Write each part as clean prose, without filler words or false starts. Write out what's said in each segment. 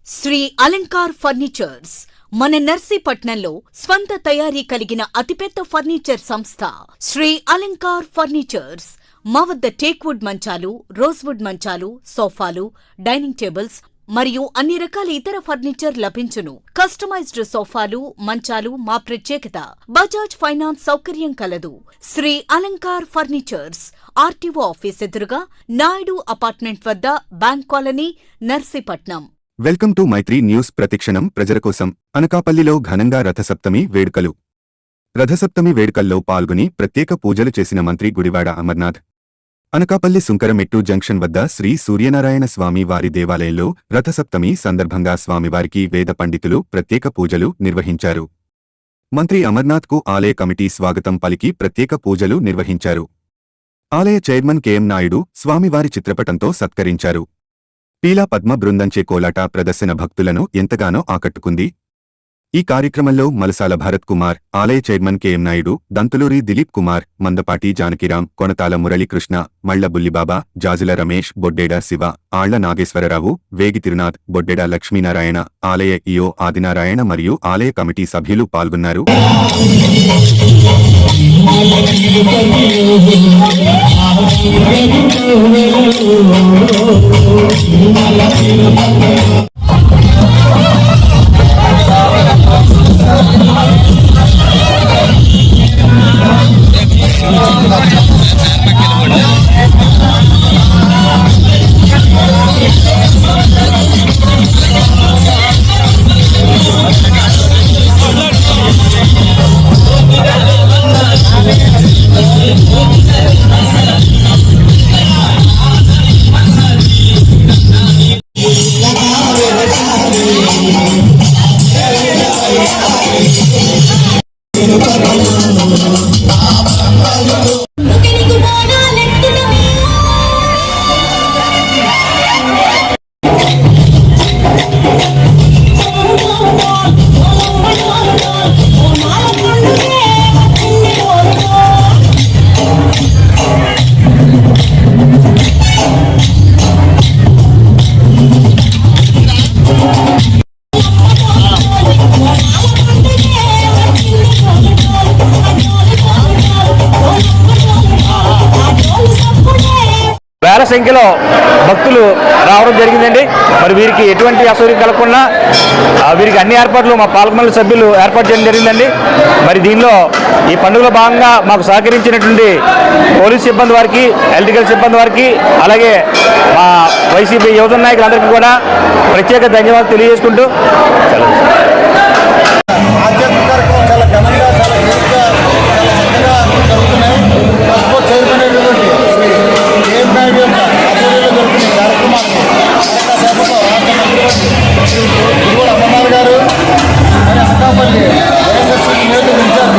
Shri Alankar furnitures మన నర్సీపట్నంలో స్వంత తయారీ కలిగిన అతిపెద్ద ఫర్నిచర్ సంస్థ శ్రీ అలంకార్ ఫర్నిచర్స్. మా వద్ద టేక్వుడ్ మంచాలు, రోజ్వుడ్ మంచాలు, సోఫాలు, డైనింగ్ టేబుల్స్ మరియు అన్ని రకాల ఇతర ఫర్నిచర్ లభించును. కస్టమైజ్డ్ సోఫాలు, మంచాలు మా ప్రత్యేకత. బజాజ్ ఫైనాన్స్ సౌకర్యం కలదు. Shri Alankar furnitures, RTO office ఎదురుగా, నాయుడు అపార్ట్మెంట్ వద్ద, bank colony, Narsipatnam. Welcome to Maitri news. ప్రతిక్షణం ప్రజల కోసం. అనకాపల్లిలో ఘనంగా రథసప్తమి వేడుకలు. రథసప్తమి వేడుకల్లో పాల్గొని ప్రత్యేక పూజలు చేసిన మంత్రి గుడివాడ అమర్నాథ్. అనకాపల్లి సుంకరమెట్టు జంక్షన్ వద్ద శ్రీ సూర్యనారాయణ స్వామి వారి దేవాలయంలో రథసప్తమి సందర్భంగా స్వామివారికి వేద పండితులు ప్రత్యేక పూజలు నిర్వహించారు. మంత్రి అమర్నాథ్కు ఆలయ కమిటీ స్వాగతం పలికి ప్రత్యేక పూజలు నిర్వహించారు. ఆలయ చైర్మన్ కెఎం నాయుడు స్వామివారి చిత్రపటంతో సత్కరించారు. పీలా పద్మ బృందంచే కోలాట ప్రదర్శన భక్తులను ఎంతగానో ఆకట్టుకుంది. ఈ కార్యక్రమంలో మలసాల భరత్ కుమార్, ఆలయ చైర్మన్ కెఎం నాయుడు, దంతులూరి దిలీప్ కుమార్, మందపాటి జానకిరాం, కొనతాల మురళీకృష్ణ, మళ్ల బుల్లిబాబా, జాజుల రమేష్, బొడ్డేడ శివ, ఆళ్ల నాగేశ్వరరావు, వేగి తిరునాథ్, బొడ్డేడ లక్ష్మీనారాయణ, ఆలయ ఈఓ ఆదినారాయణ మరియు ఆలయ కమిటీ సభ్యులు పాల్గొన్నారు. వేల సంఖ్యలో భక్తులు రావడం జరిగిందండి. మరి వీరికి ఎటువంటి అసౌకర్యం కలగకుండా వీరికి అన్ని ఏర్పాట్లు మా పాలకమండలి సభ్యులు ఏర్పాటు చేయడం జరిగిందండి. మరి దీనిలో ఈ పండుగలో భాగంగా మాకు సహకరించినటువంటి పోలీస్ సిబ్బంది వారికి, ఎలక్ట్రికల్ సిబ్బంది వారికి, అలాగే మా వైసీపీ యువజన నాయకులందరికీ కూడా ప్రత్యేక ధన్యవాదాలు తెలియజేసుకుంటూ అమర్నాథ్ గారు మరి అనకాపల్లి వైఎస్ఎస్ నియోజకవర్గ ఇన్ఛార్జ్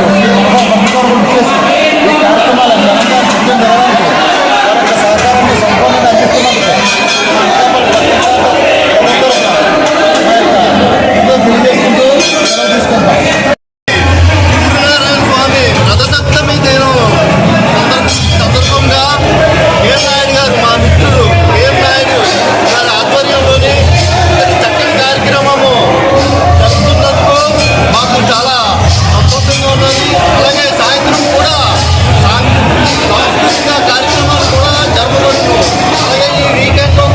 ఈ కార్యక్రమాలను ఘనంగా సిద్ధం జరగడానికి వారి యొక్క సహకారాన్ని సంపూర్ణంగా అందిస్తున్నందుకు తెలియజేసుకుంటూ సెలవు తీసుకుంటాం. సూర్యనారాయణ స్వామి రథసప్తమి సందర్భంగా కెఎం నాయుడు గారు, మా మిత్రులు కెఎం నాయుడు గారి ఆధ్వర్యంలోని చక్కని కార్యక్రమము జరుగుతున్నందుకు మాకు చాలా సంతోషంగా ఉన్నది. అలాగే సాయంత్రం కూడా సాంస్కృతిక కార్యక్రమాలు కూడా జరగవచ్చు. అలాగే ఈ వీకెండ్లో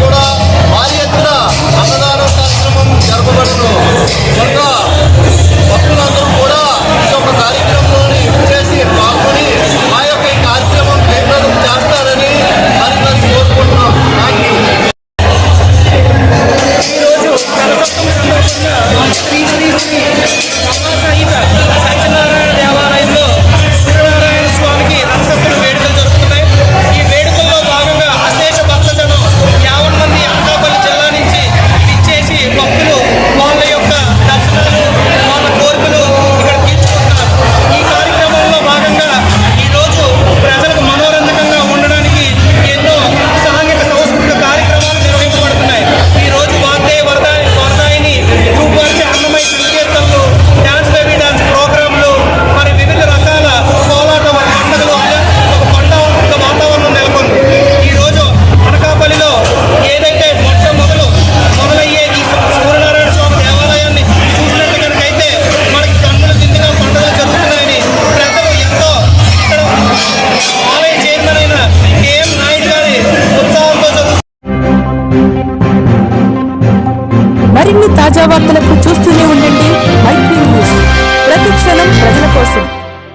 ప్రతిక్షణం ప్రజల కోసం.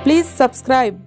Please subscribe.